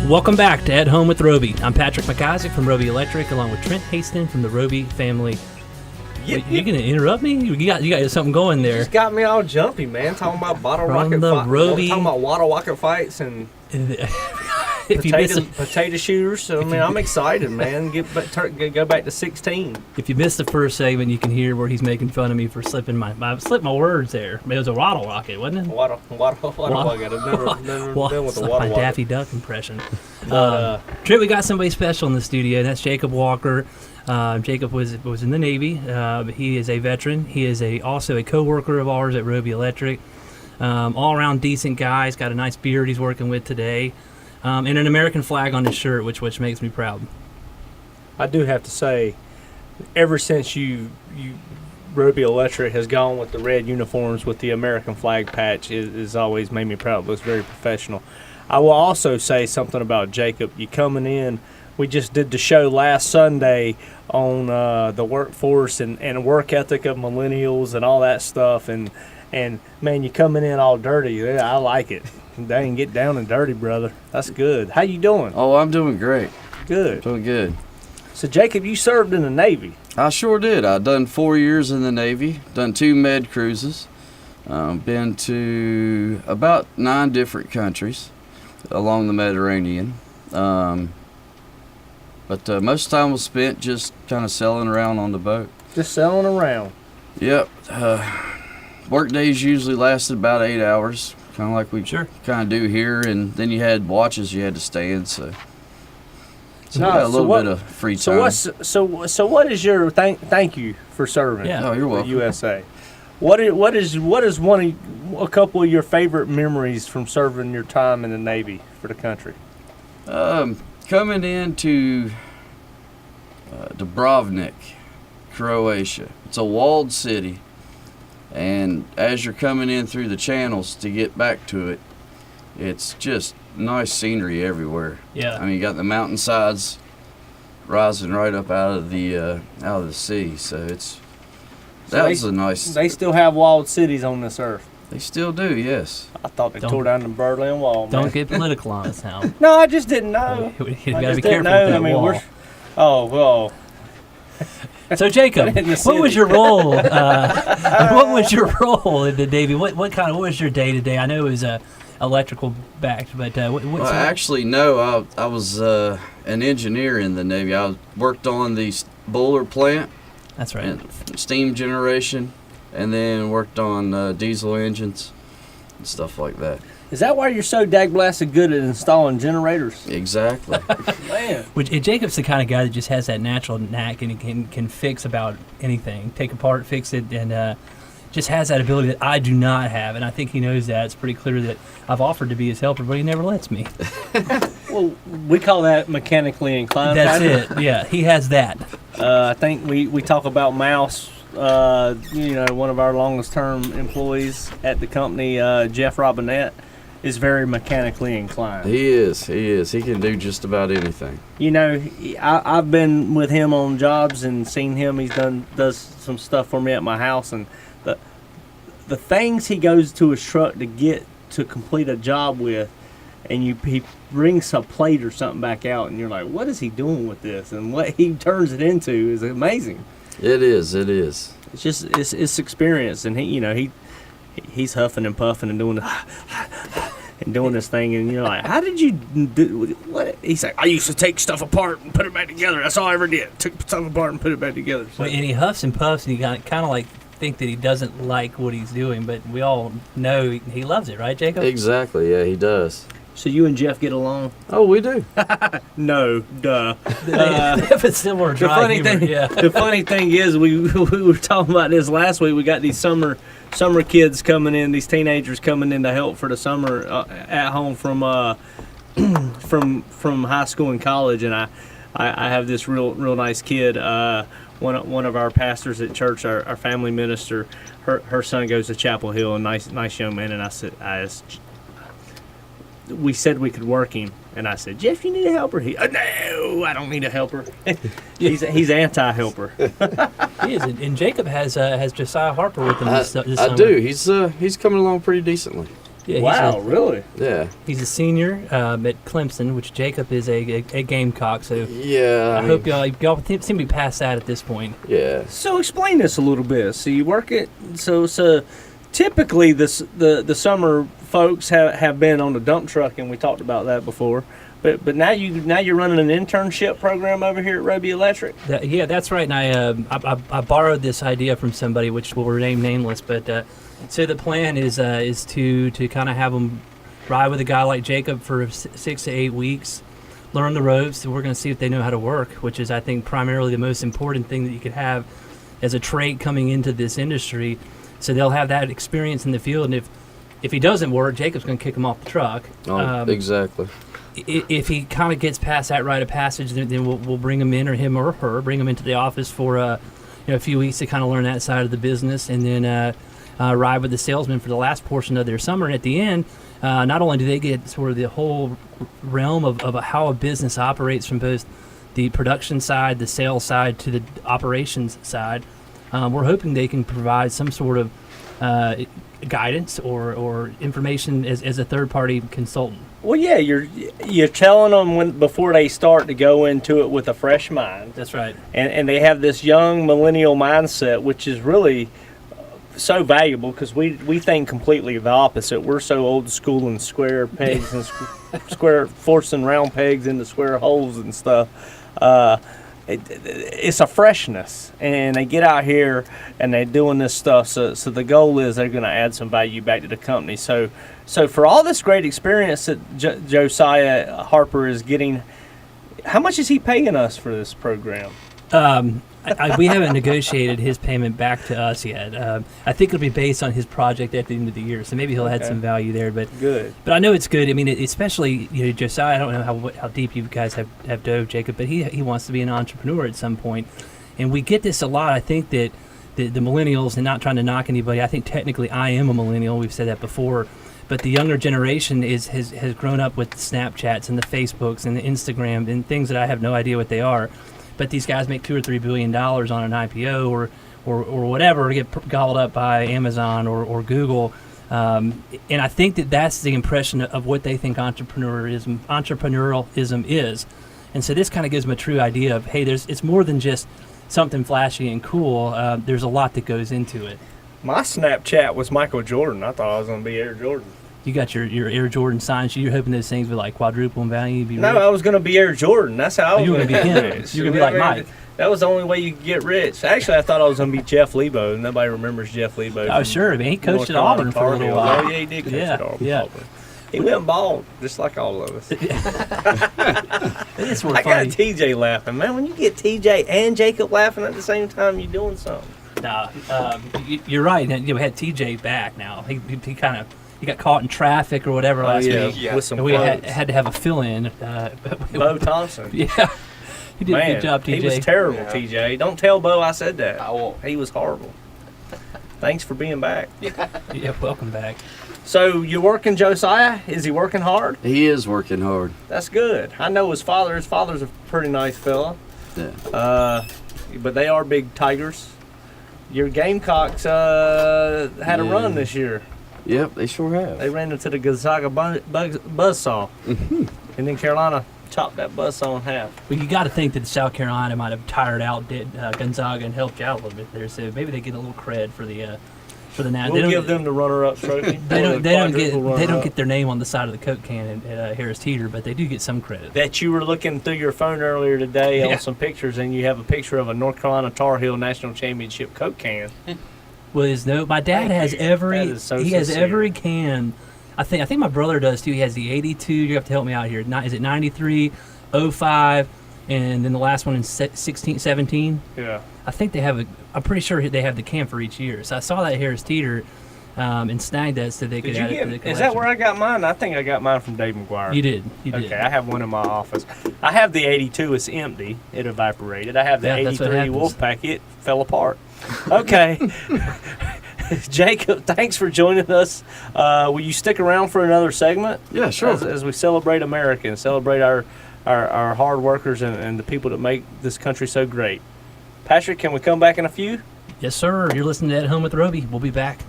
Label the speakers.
Speaker 1: Welcome back to At Home with Roby. I'm Patrick McIsaac from Roby Electric, along with Trent Haston from the Roby family. Wait, you gonna interrupt me? You got something going there.
Speaker 2: You just got me all jumpy, man. Talking about bottle
Speaker 1: From
Speaker 2: rocket
Speaker 1: the
Speaker 2: fights.
Speaker 1: Roby-
Speaker 2: Talking about water rocket fights and
Speaker 1: If you miss
Speaker 2: potato shooters. I mean, I'm excited, man. Go back to 16.
Speaker 1: if you missed the first segment, you can hear where he's making fun of me for slipping my words there. It was a waddle rocket, wasn't it?
Speaker 2: Water rocket. I've never done with
Speaker 1: It's
Speaker 2: a
Speaker 1: like
Speaker 2: water
Speaker 1: my
Speaker 2: rocket.
Speaker 1: Daffy Duck impression.
Speaker 2: But,
Speaker 1: Trent, we got somebody special in the studio, and that's Jacob Walker. Jacob was in the Navy. He is a veteran. He is also a co-worker of ours at Roby Electric. All-around decent guy. He's got a nice beard he's working with today. And an American flag on his shirt, which makes me proud.
Speaker 2: I do have to say, ever since you Roby Electric has gone with the red uniforms with the American flag patch, is always made me proud. It looks very professional. I will also say something about Jacob. You coming in, we just did the show last Sunday on the workforce and work ethic of millennials and all that stuff. And man, you coming in all dirty. Yeah, I like it. Dang, get down and dirty, brother. That's good. How you doing?
Speaker 3: Oh, I'm doing great.
Speaker 2: Good.
Speaker 3: Doing good.
Speaker 2: So, Jacob, you served in the Navy.
Speaker 3: I sure did. I done 4 years in the Navy, done 2 med cruises, been to about 9 different countries along the Mediterranean. But most of the time was spent just kind of sailing around on the boat.
Speaker 2: Just sailing around.
Speaker 3: Yep. Work days usually lasted about 8 hours, kind of like we
Speaker 1: Sure.
Speaker 3: kind of do here, and then you had watches you had to stay in, so
Speaker 2: No,
Speaker 3: we got a
Speaker 2: so
Speaker 3: little
Speaker 2: what-
Speaker 3: bit of free time.
Speaker 2: So what is your thank you for serving?
Speaker 1: Yeah.
Speaker 3: Oh, you're
Speaker 2: the
Speaker 3: welcome.
Speaker 2: USA. What is a couple of your favorite memories from serving your time in the Navy for the country?
Speaker 3: Coming into Dubrovnik, Croatia. It's a walled city, and as you're coming in through the channels to get back to it, it's just nice scenery everywhere.
Speaker 1: Yeah.
Speaker 3: I mean, you got the mountainsides rising right up out of the sea, so that was a nice.
Speaker 2: They still have walled cities on this earth.
Speaker 3: They still do, yes.
Speaker 2: I thought they
Speaker 1: Don't-
Speaker 2: tore down the Berlin Wall.
Speaker 1: Don't
Speaker 2: man.
Speaker 1: get political on us now.
Speaker 2: No, I just didn't know.
Speaker 1: You
Speaker 2: I
Speaker 1: gotta
Speaker 2: just
Speaker 1: be
Speaker 2: didn't
Speaker 1: careful
Speaker 2: know.
Speaker 1: with that
Speaker 2: I mean,
Speaker 1: wall.
Speaker 2: oh well.
Speaker 1: So Jacob,
Speaker 2: In the
Speaker 1: what was
Speaker 2: city.
Speaker 1: your role? What was your role in the Navy? What was your day to day? I know it was electrical backed, but what's
Speaker 3: Well, actually, no. I was an engineer in the Navy. I worked on the boiler plant
Speaker 1: that's right.
Speaker 3: and steam generation, and then worked on diesel engines and stuff like that.
Speaker 2: Is that why you're so dag-blasted good at installing generators?
Speaker 3: Exactly.
Speaker 2: Man.
Speaker 1: Which Jacob's the kind of guy that just has that natural knack and he can fix about anything, take apart, fix it, and just has that ability that I do not have. And I think he knows that. It's pretty clear that I've offered to be his helper, but he never lets me.
Speaker 2: Well, we call that mechanically inclined.
Speaker 1: That's it. Yeah, he has that.
Speaker 2: I think we talk about Mouse. One of our longest-term employees at the company, Jeff Robinette, is very mechanically inclined.
Speaker 3: He is. He can do just about anything.
Speaker 2: You know, I've been with him on jobs and seen him. He's does some stuff for me at my house, and the things he goes to his truck to complete a job with, and he brings a plate or something back out, and you're like, what is he doing with this? And what he turns it into is amazing.
Speaker 3: It is.
Speaker 2: It's just it's experience, and he's huffing and puffing and doing and doing this thing, and you're like, how did you do what? He's like, I used to take stuff apart and put it back together. That's all I ever did. Took stuff apart and put it back together. So,
Speaker 1: Well, and he huffs and puffs, and you kind of like think that he doesn't like what he's doing, but we all know he loves it, right, Jacob?
Speaker 3: Exactly. Yeah, he does.
Speaker 2: so you and Jeff get along?
Speaker 3: Oh, we do.
Speaker 2: No, duh.
Speaker 1: They have a similar dry humor. Yeah.
Speaker 2: The funny thing is, we were talking about this last week. We got these summer kids coming in, these teenagers coming in to help for the summer at home from high school and college, and I have this real nice kid. One of our pastors at church, our family minister, her son goes to Chapel Hill, a nice young man, and I said, we said we could work him, and I said, Jeff, you need a helper? No, I don't need a helper. he's anti-helper.
Speaker 1: He is, and Jacob has Josiah Harper with him this
Speaker 3: I
Speaker 1: summer.
Speaker 3: do. He's coming along pretty decently.
Speaker 1: Yeah,
Speaker 2: Wow, really?
Speaker 3: Yeah.
Speaker 1: He's a senior at Clemson, which Jacob is a Gamecock. So
Speaker 3: Yeah.
Speaker 1: I hope y'all seem to be past that at this point.
Speaker 3: Yeah.
Speaker 2: So explain this a little bit. So you work at so typically the summer folks have been on the dump truck, and we talked about that before. But now you're running an internship program over here at Roby Electric.
Speaker 1: Yeah, that's right. And I borrowed this idea from somebody, which will remain nameless. But so the plan is to kind of have them ride with a guy like Jacob for 6 to 8 weeks, learn the ropes, and we're going to see if they know how to work, which is, I think, primarily the most important thing that you could have as a trade coming into this industry. So they'll have that experience in the field, and if he doesn't work, Jacob's going to kick him off the truck.
Speaker 3: Exactly.
Speaker 1: If he kind of gets past that rite of passage, then we'll bring him in, or him or her, bring him into the office for a few weeks to kind of learn that side of the business, and then ride with the salesman for the last portion of their summer. And at the end, not only do they get sort of the whole realm of how a business operates from both the production side, the sales side, to the operations side, we're hoping they can provide some sort of guidance or information as a third-party consultant.
Speaker 2: Well, yeah, you're telling them before they start to go into it with a fresh mind,
Speaker 1: That's right.
Speaker 2: and they have this young millennial mindset, which is really so valuable because we think completely the opposite. We're so old school and square pegs and square forcing round pegs into square holes and stuff. It's a freshness, and they get out here and they're doing this stuff. So the goal is they're going to add some value back to the company. So for all this great experience that Josiah Harper is getting, how much is he paying us for this program?
Speaker 1: We haven't negotiated his payment back to us yet. I think it'll be based on his project at the end of the year, so maybe he'll add
Speaker 2: Okay.
Speaker 1: some value there. But
Speaker 2: Good.
Speaker 1: I know it's good. I mean, especially Josiah. I don't know how deep you guys have dove, Jacob, but he wants to be an entrepreneur at some point, and we get this a lot. I think that the millennials, and not trying to knock anybody, I think technically I am a millennial. We've said that before. But the younger generation has grown up with the Snapchats and the Facebooks and the Instagram and things that I have no idea what they are. But these guys make $2 or $3 billion on an IPO or whatever, or get gobbled up by Amazon or Google. And I think that's the impression of what they think entrepreneurialism is. And so this kind of gives them a true idea of, hey, it's more than just something flashy and cool. There's a lot that goes into it.
Speaker 2: My Snapchat was Michael Jordan. I thought I was going to be Air Jordan.
Speaker 1: You got your Air Jordan signs. You're hoping those things would like quadruple in value. Be
Speaker 2: No,
Speaker 1: rich.
Speaker 2: I was going to be Air Jordan. That's how I was
Speaker 1: you were
Speaker 2: going to
Speaker 1: gonna be
Speaker 2: get
Speaker 1: him.
Speaker 2: rich.
Speaker 1: You were gonna be like Mike.
Speaker 2: That was the only way you could get rich. Actually, I thought I was going to be Jeff Lebo. Nobody remembers Jeff Lebo.
Speaker 1: Oh,
Speaker 2: from
Speaker 1: sure. Man, he coached at
Speaker 2: North
Speaker 1: Auburn for a
Speaker 2: Carolina
Speaker 1: little
Speaker 2: Tar
Speaker 1: while.
Speaker 2: Heels. Oh, yeah, he did coach
Speaker 1: Yeah,
Speaker 2: at Auburn.
Speaker 1: yeah.
Speaker 2: He went bald, just like all of us.
Speaker 1: It's sort
Speaker 2: I
Speaker 1: of
Speaker 2: got
Speaker 1: funny.
Speaker 2: TJ laughing. Man, when you get TJ and Jacob laughing at the same time, you're doing something.
Speaker 1: Nah, you're right. And, we had TJ back now. He kind of got caught in traffic or whatever last week.
Speaker 2: With some
Speaker 1: And we
Speaker 2: clothes.
Speaker 1: had to have a fill-in.
Speaker 2: Bo Thompson.
Speaker 1: Yeah, he did
Speaker 2: Man,
Speaker 1: a good job, TJ.
Speaker 2: he was terrible,
Speaker 4: Yeah.
Speaker 2: TJ. Don't tell Bo I said that.
Speaker 4: I won't.
Speaker 2: He was horrible. Thanks for being back.
Speaker 1: Yeah, welcome back.
Speaker 2: So you're working Josiah? Is he working hard?
Speaker 3: He is working hard.
Speaker 2: That's good. I know his father. His father's a pretty nice fella.
Speaker 3: Yeah.
Speaker 2: But they are big tigers. Your Gamecocks had a run this year.
Speaker 3: Yep, they sure have.
Speaker 2: They ran into the Gonzaga buzzsaw. And then Carolina chopped that buzzsaw in half.
Speaker 1: But you got to think that South Carolina might have tired out Gonzaga and helped you out a little bit there. So maybe they get a little cred for the now.
Speaker 2: We'll give them the runner-up trophy.
Speaker 1: They don't
Speaker 2: Quadruple
Speaker 1: get
Speaker 2: runner-up.
Speaker 1: their name on the side of the Coke can at Harris Teeter, but they do get some credit.
Speaker 2: That you were looking through your phone earlier today
Speaker 1: Yeah.
Speaker 2: on some pictures, and you have a picture of a North Carolina Tar Heel National Championship Coke can.
Speaker 1: My dad
Speaker 2: Thank
Speaker 1: has
Speaker 2: you.
Speaker 1: every
Speaker 2: That is so
Speaker 1: he has
Speaker 2: sincere.
Speaker 1: every can. I think my brother does too. He has the 82. You have to help me out here. Is it 93, 05, and then the last one in 16, 17?
Speaker 2: Yeah.
Speaker 1: I think they have I'm pretty sure they have the can for each year. So I saw that at Harris Teeter and snagged that so they could
Speaker 2: Did you
Speaker 1: add it to the
Speaker 2: get?
Speaker 1: collection.
Speaker 2: Is that where I got mine? I think I got mine from Dave McGuire.
Speaker 1: You did. You did.
Speaker 2: Okay, I have one in my office. I have the 82. It's empty. It evaporated. I have the
Speaker 1: Yeah, that's what
Speaker 2: 83
Speaker 1: happens.
Speaker 2: Wolfpack. It fell apart. Okay. Jacob, thanks for joining us. Will you stick around for another segment?
Speaker 3: Yeah, sure.
Speaker 2: As we celebrate America and celebrate our hard workers and the people that make this country so great. Patrick, can we come back in a few?
Speaker 1: Yes, sir. You're listening to At Home with Roby. We'll be back.